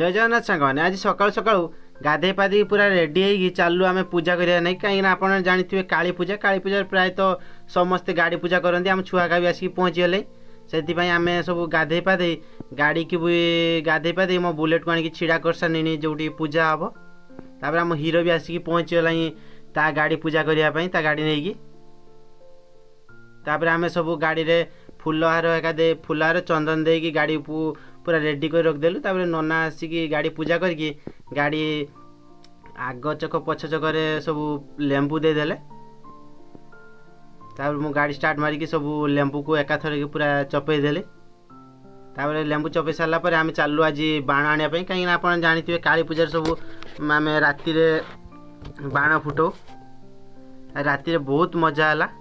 जय जगन्नाथ सांग मैंने आज सकाल सकाल गाधे पाधे पूरा रेडी होगी चलू आम पूजा करिया नहीं कहीं आप जानते काली पूजा प्रायतः समस्ते गाड़ी पूजा करती आम छुआ का भी आसिक पहुँचीगले से आम सब गाधे पाधे गाड़ी की भी गाधे पाधे मो बुलेट को आनिक छिड़ा कर सारे जो पूजा हम तापर आम हीरो भी आसिक पहुँचीगला ता गाड़ी पूजा करने ता गाड़ी नहीं तापर आम सब गाड़ी रे फुलहार एका दे फुलहार चंदन दे कि गाड़ी पूरा रेडी कर रखदेलु तापर नना आसिक गाड़ी पूजा करके गाड़ी आग चक पछ चक्कर सब लेंबू देदेले तापर मु गाड़ी स्टार्ट मारिकी सब लेंबू को एकाथर के पूरा चपे देले तापर लेंबू चपे सारा पर आम चलू आज बाण आने कहीं आप जानते काली पूजा सब आम राति बाण फुटाऊ राति बहुत मजा है।